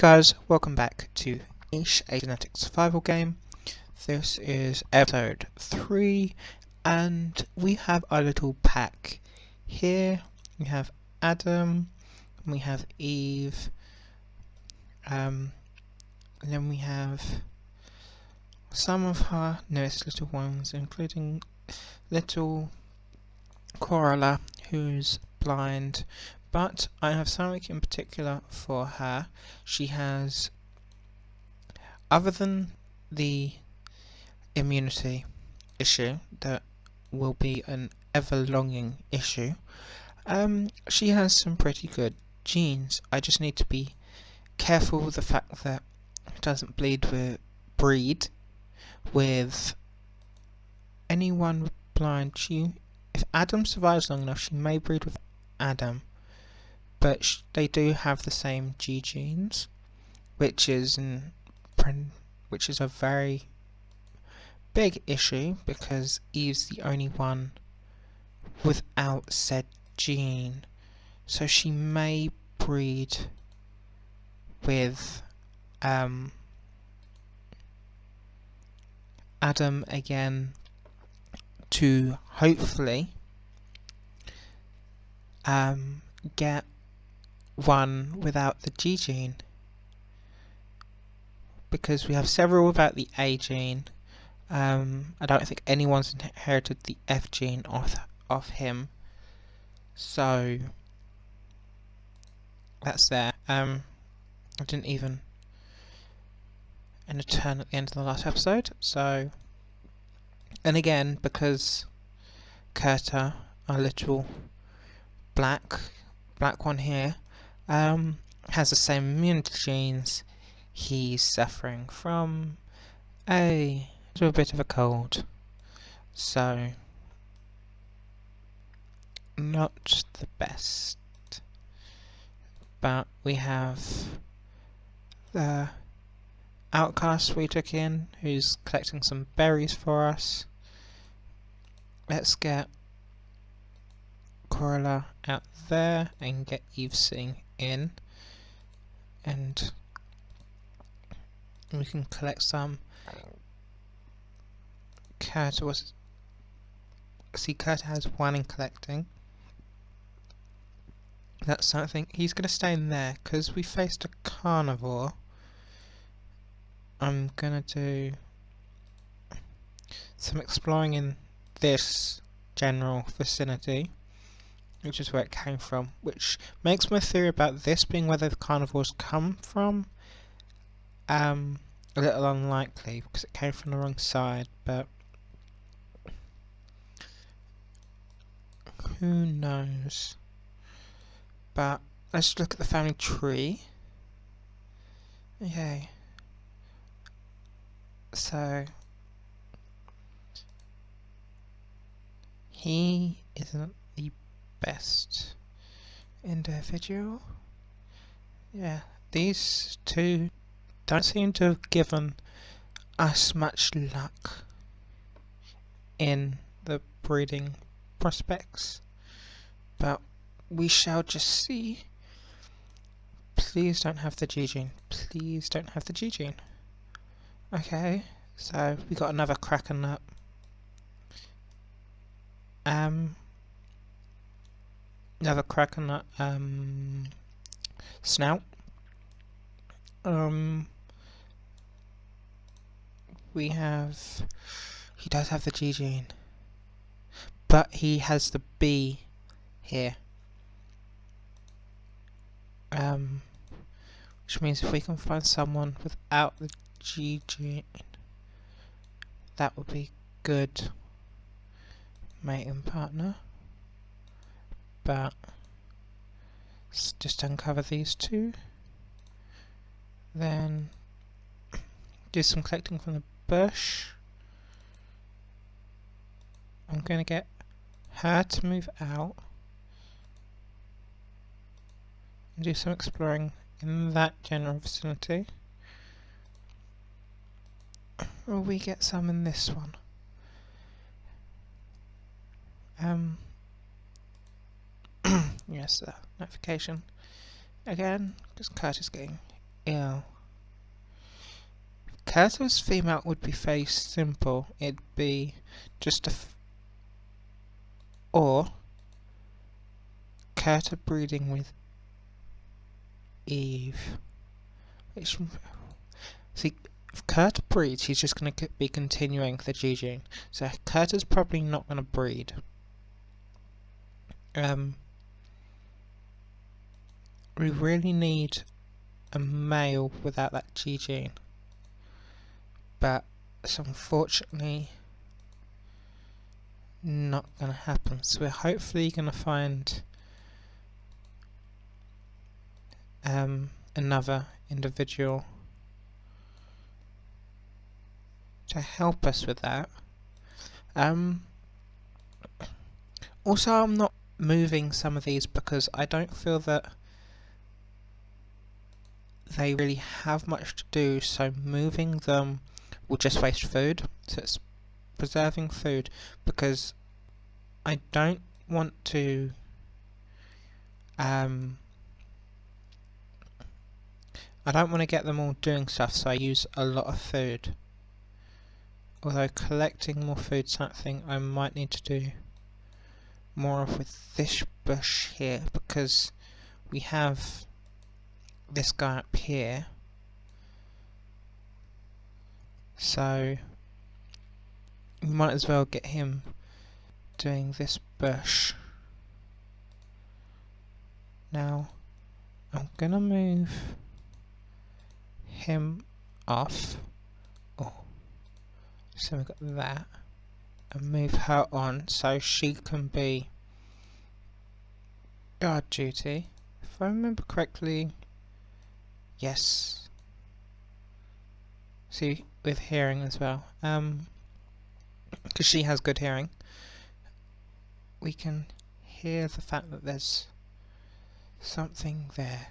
guys, welcome back to Niche, a genetic survival game. This is episode 3 and we have our little pack. Here we have Adam, we have Eve, and then we have some of her newest little ones, including little Corolla, who's blind. But I have something in particular for her. She has, other than the immunity issue that will be an ever-longing issue, she has some pretty good genes. I just need to be careful with the fact that it doesn't breed with anyone blind. If Adam survives long enough, she may breed with Adam. But they do have the same G genes, which is a very big issue because Eve's the only one without said gene. So she may breed with Adam again to hopefully get one without the G gene, because we have several without the A gene. I don't think anyone's inherited the F gene off him, so that's there. I didn't even end a turn at the end of the last episode, so, and again, because Curta, our little black one here, has the same immunity genes, he's suffering from a bit of a cold, so not the best. But we have the outcast we took in, who's collecting some berries for us. Let's get Corolla out there and get Eve sitting in, and we can collect some. Curta has one in collecting. That's something. He's going to stay in there because we faced a carnivore. I'm going to do some exploring in this general vicinity, which is where it came from, which makes my theory about this being where the carnivores come from a little unlikely, because it came from the wrong side, but who knows. But let's look at the family tree. Okay, so he isn't the best individual. Yeah, these two don't seem to have given us much luck in the breeding prospects, but we shall just see. Please don't have the G gene. Please don't have the G gene. Okay, so we got another cracker nut. Another cracker nut snout. We have, he does have the G gene, but he has the B here, which means if we can find someone without the G gene, that would be good mating partner. But let's just uncover these two, then do some collecting from the bush. I'm going to get her to move out and do some exploring in that general vicinity. Will we get some in this one? Yes, notification. Again, because Curtis getting ill. Curta's female would be very simple. It'd be just or Curta breeding with Eve. Which, see, if Curta breeds, he's just going to be continuing the G gene. So Curta's probably not going to breed. We really need a male without that G gene. But it's unfortunately not going to happen. So we're hopefully going to find another individual to help us with that. Also, I'm not moving some of these because I don't feel that they really have much to do, so moving them will just waste food. So it's preserving food, because I don't want to get them all doing stuff, so I use a lot of food. Although collecting more food is something I might need to do more of with this bush here, because we have this guy up here, so we might as well get him doing this bush. Now I'm gonna move him off. Oh, so we've got that, and move her on so she can be guard duty. If I remember correctly, yes. See, with hearing as well, because she has good hearing, we can hear the fact that there's something there.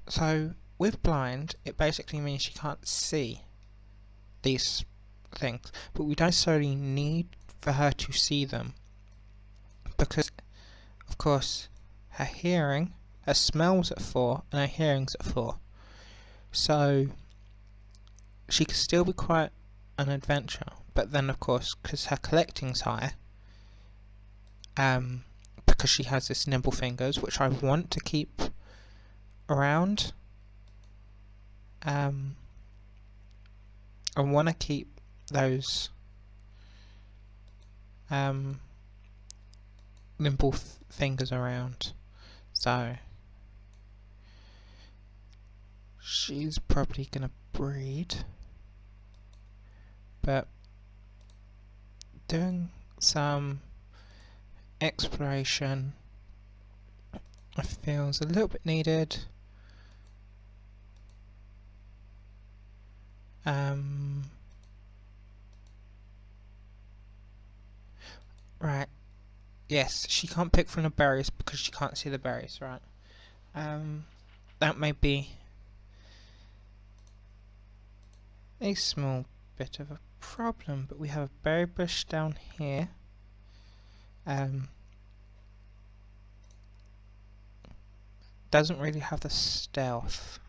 So with blind, it basically means she can't see these things, but we don't necessarily need for her to see them, because of course her hearing, her smell's at 4 and her hearing's at 4, so she could still be quite an adventure. But then of course, because her collecting's higher, because she has this nimble fingers, which I want to keep around, I want to keep those nimble fingers around, so she's probably gonna breed. But doing some exploration feels a little bit needed. Right, yes, she can't pick from the berries because she can't see the berries, right? That may be a small bit of a problem, but we have a berry bush down here. Doesn't really have the stealth,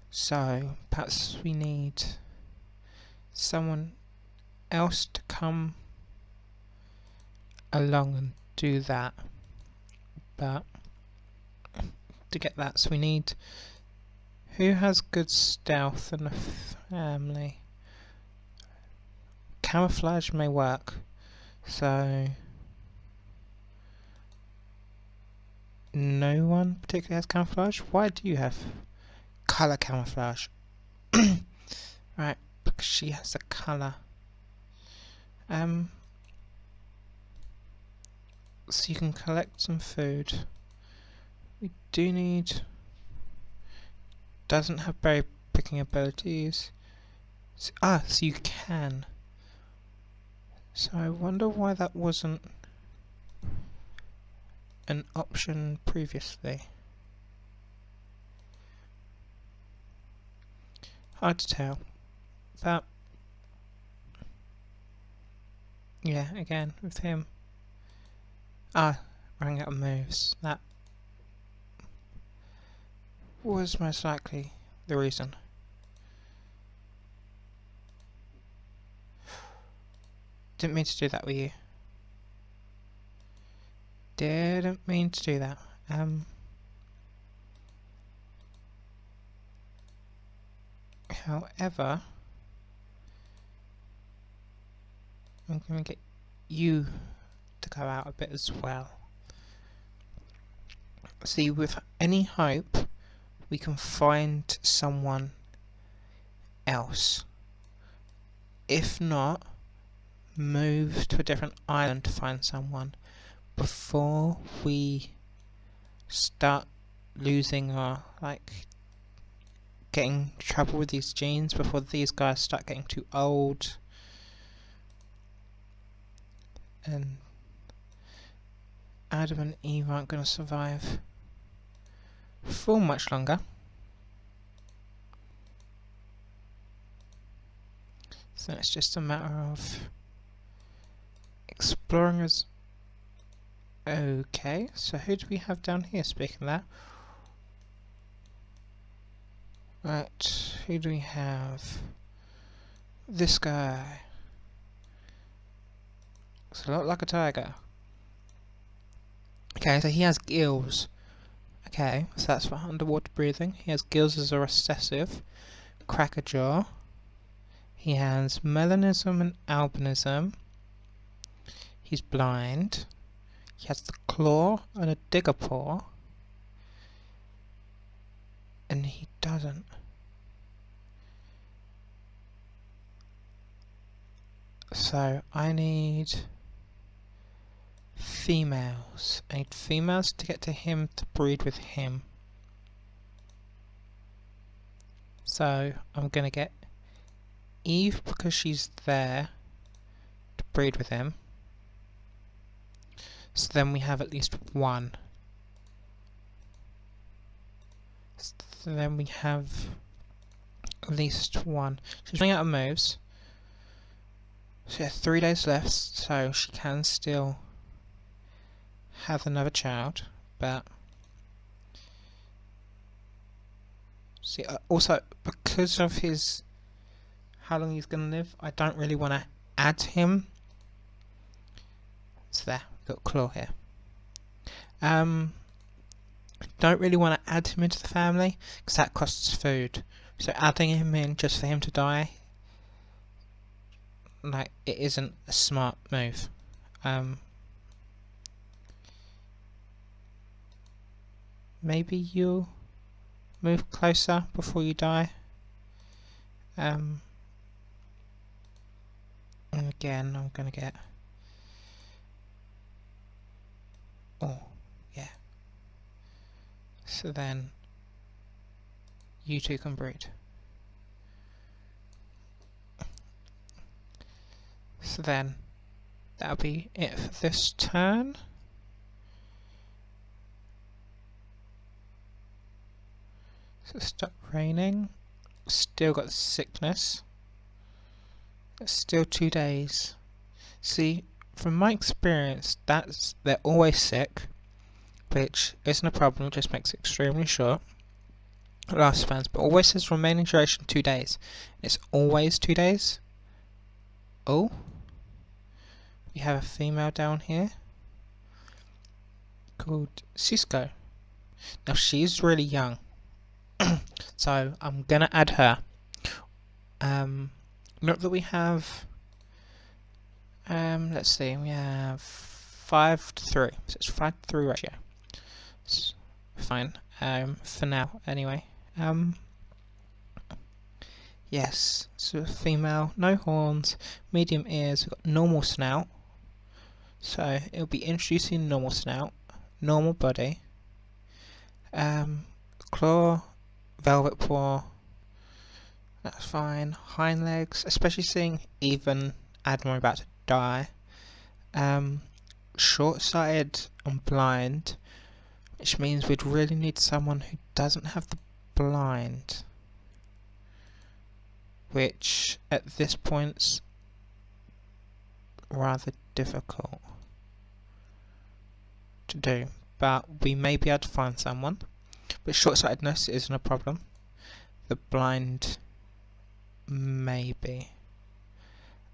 so perhaps we need someone else to come along and do that. But to get that, so we need who has good stealth in the family. Camouflage may work, so no one particularly has camouflage. Why do you have colour camouflage? Right, because she has a colour. So you can collect some food. We do need... doesn't have berry picking abilities. So you can. So I wonder why that wasn't an option previously. Hard to tell. But yeah, again with him. Running out of moves. That was most likely the reason. Didn't mean to do that with you. Didn't mean to do that. However, I'm going to get you to go out a bit as well. See, with any hope, we can find someone else. If not, move to a different island to find someone before we start losing our, getting trouble with these genes, before these guys start getting too old and Adam and Eve aren't going to survive for much longer. So it's just a matter of exploring us. Okay, so who do we have down here, speaking of that? Right, who do we have? This guy. Looks a lot like a tiger. Okay, so he has gills. Okay, so that's for underwater breathing. He has gills as a recessive. Crackerjaw. He has melanism and albinism. He's blind. He has the claw and a digger paw. And he doesn't. So I need females. I need females to get to him to breed with him. So I'm gonna get Eve because she's there to breed with him. So then we have at least one. So then we have at least one. She's running out of moves. So yeah, 3 days left, so she can still have another child, but see, also because of his how long he's gonna live, I don't really want to add him. So there, we've got Claw here. Don't really want to add him into the family because that costs food. So adding him in just for him to die, it isn't a smart move. Maybe you'll move closer before you die. And again, I'm gonna get. Oh, yeah. So then, you two can breed. So then, that'll be it for this turn. So it stopped raining. Still got sickness. It's still 2 days. See, from my experience, they're always sick, which isn't a problem, it just makes it extremely short lifespans, but always says remaining duration 2 days. It's always 2 days. Oh, we have a female down here called Cisco. Now she's really young, so I'm gonna add her. Not that we have. Let's see. We have 5:3, so it's 5:3 ratio. It's fine. For now, anyway. Yes. So female, no horns, medium ears. We've got normal snout. So it'll be introducing normal snout, normal body. Claw, velvet paw. That's fine. Hind legs, especially seeing even Admiral about to die. Short-sighted and blind, which means we'd really need someone who doesn't have the blind, which at this point's rather difficult to do, but we may be able to find someone. But short-sightedness isn't a problem. The blind, maybe.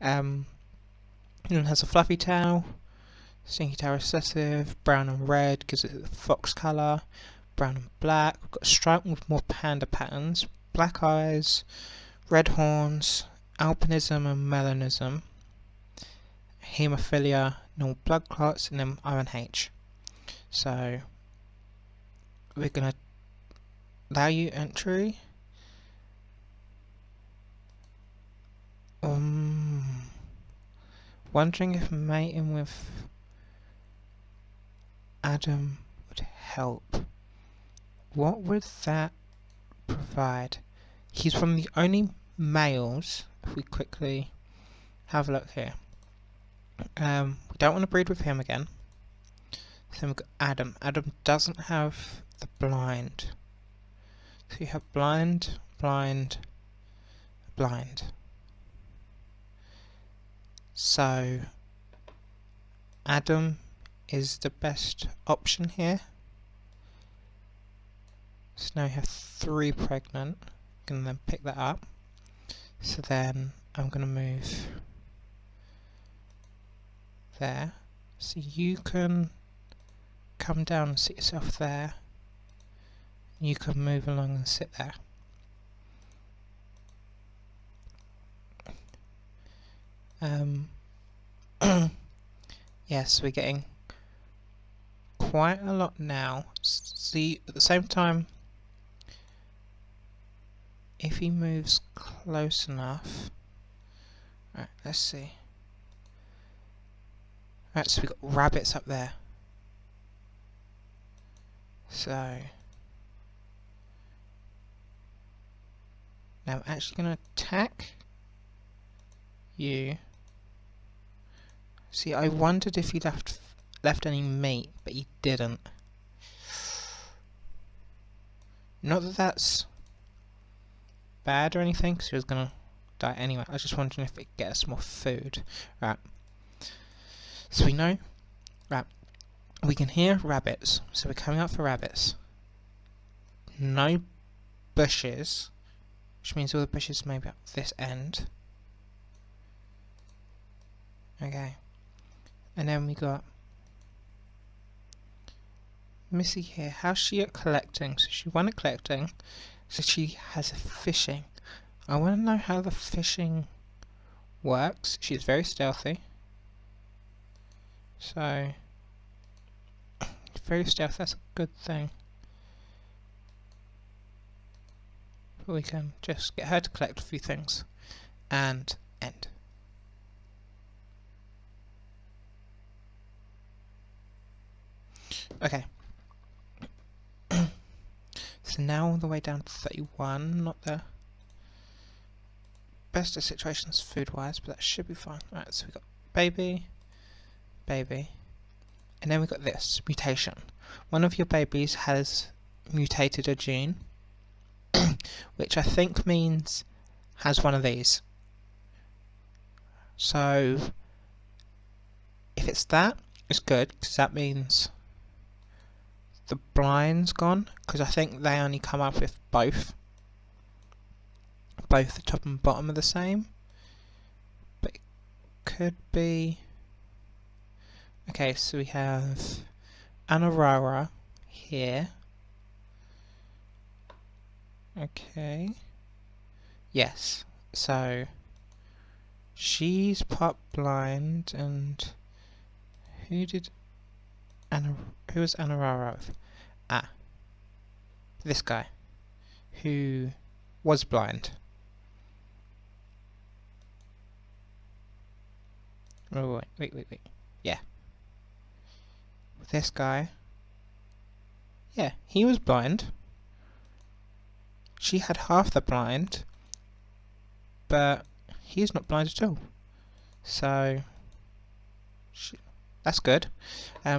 It has a fluffy tail, stinky tail recessive, brown and red gives it the fox colour, brown and black. We've got a stripe with more panda patterns, black eyes, red horns, albinism and melanism, haemophilia, normal blood clots, and then RNH. So we're going to allow you entry. Wondering if mating with Adam would help. What would that provide? He's from the only males. If we quickly have a look here. We don't want to breed with him again. So we've got Adam. Adam doesn't have the blind. So you have blind, blind, blind. So Adam is the best option here. So now we have 3 pregnant. I'm going to then pick that up. So then I'm going to move there. So you can come down and sit yourself there. You can move along and sit there. Yes, we're getting quite a lot now. See, at the same time, if he moves close enough. Right, let's see. Right, so we've got rabbits up there. So now I'm actually going to attack you. See, I wondered if he left any meat, but he didn't. Not that that's bad or anything, because he was going to die anyway. I was just wondering if it could get us more food. Right. So we know. Right. We can hear rabbits, so we're coming up for rabbits. No bushes, which means all the bushes may be up this end. Okay. And then we got Missy here. How's she at collecting? So she won at collecting. So she has a fishing. I want to know how the fishing works. She's very stealthy. So very stealthy, that's a good thing. But we can just get her to collect a few things. And end. Okay. So now all the way down to 31, not the best of situations food wise, but that should be fine. Alright, so we got baby, baby, and then we got this, mutation. One of your babies has mutated a gene, which I think means has one of these. So if it's that, it's good, because that means the blind's gone, because I think they only come up with both the top and bottom are the same, but it could be. Okay, so we have Anarara here. Okay, yes, so she's part blind, and who was Anarara with? Ah, this guy, who was blind. Oh, wait. Yeah. This guy. Yeah, he was blind. She had half the blind, but he's not blind at all. So, that's good.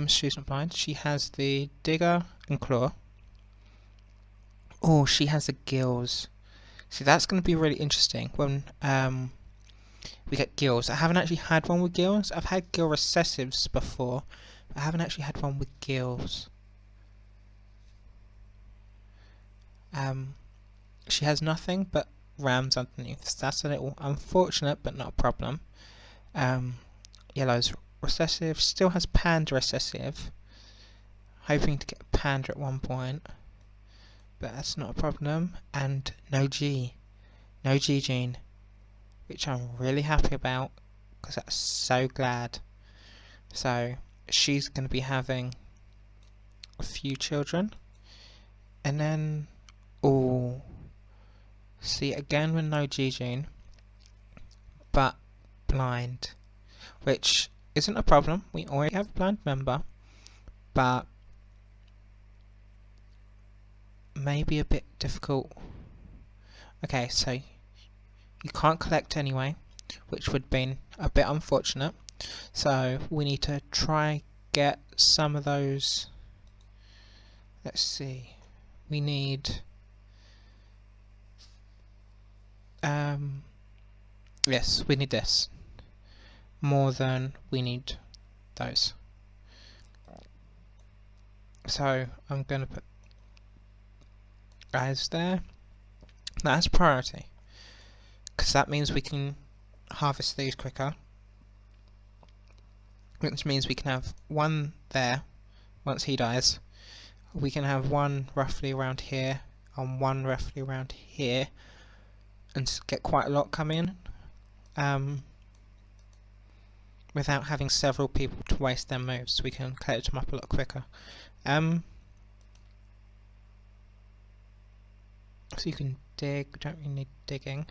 She's not blind. She has the digger and claw. Oh, she has the gills. See, that's going to be really interesting when we get gills. I haven't actually had one with gills. I've had gill recessives before, but I haven't actually had one with gills. She has nothing but rams underneath. So that's a little unfortunate, but not a problem. Yellow's recessive, still has panda recessive. Hoping to get panda at one point, but that's not a problem. And no G gene, which I'm really happy about because I'm so glad. So she's going to be having a few children, and then see again with no G gene, but blind, which isn't a problem. We already have a blind member, but maybe a bit difficult. Okay, so you can't collect anyway, which would be a bit unfortunate. So we need to try get some of those. Let's see. We need yes, we need this more than we need those. So I'm going to put guys there. That's priority, because that means we can harvest these quicker, which means we can have one there once he dies. We can have one roughly around here and one roughly around here, and get quite a lot come in without having several people to waste their moves. So we can collect them up a lot quicker. So you can dig, we don't really need digging.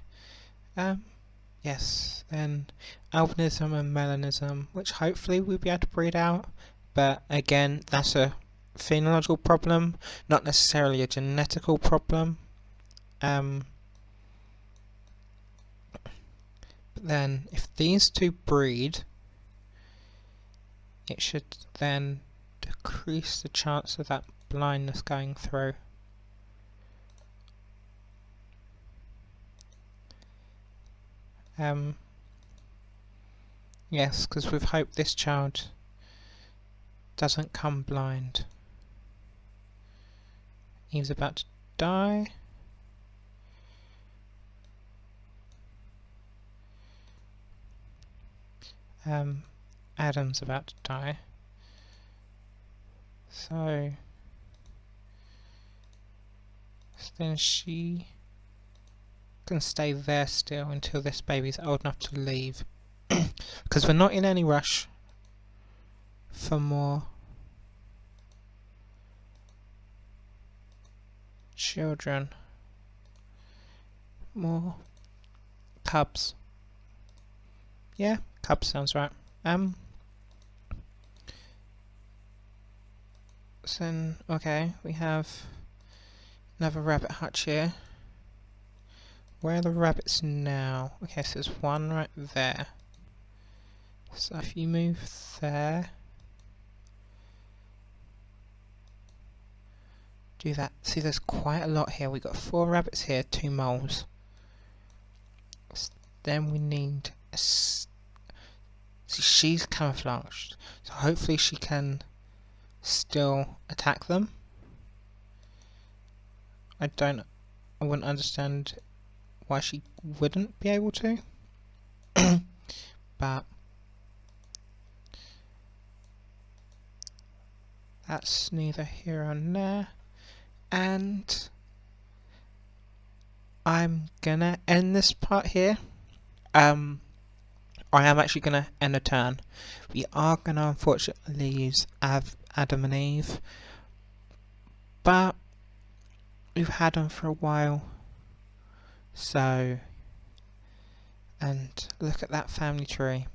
Yes, then albinism and melanism, which hopefully we'll be able to breed out, but again, that's a phenological problem, not necessarily a genetical problem. But then if these two breed, it should then decrease the chance of that blindness going through. Yes, because we've hoped this child doesn't come blind. He's about to die. Adam's about to die. So then she can stay there still until this baby's old enough to leave, because we're not in any rush for more children, more cubs. Yeah, cubs sounds right. So then, okay, we have another rabbit hutch here. Where are the rabbits now? Okay, so there's one right there. So if you move there, do that. See, there's quite a lot here. We've got 4 rabbits here, 2 moles. Then we need a see, she's camouflaged, so hopefully she can still attack them. I wouldn't understand why she wouldn't be able to. But that's neither here nor there. And I'm gonna end this part here. I am actually gonna end a turn. We are gonna unfortunately use Adam and Eve, but we've had them for a while. So, and look at that family tree.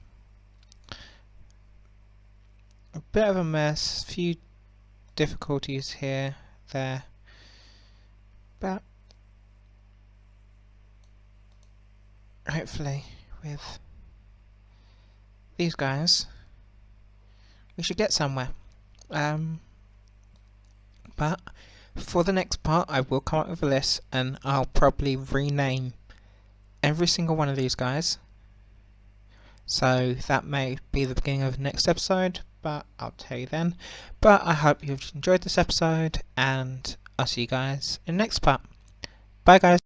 A bit of a mess, few difficulties here, there, but hopefully with these guys we should get somewhere. But for the next part I will come up with a list, and I'll probably rename every single one of these guys. So that may be the beginning of the next episode, but I'll tell you then. But I hope you've enjoyed this episode, and I'll see you guys in the next part. Bye guys.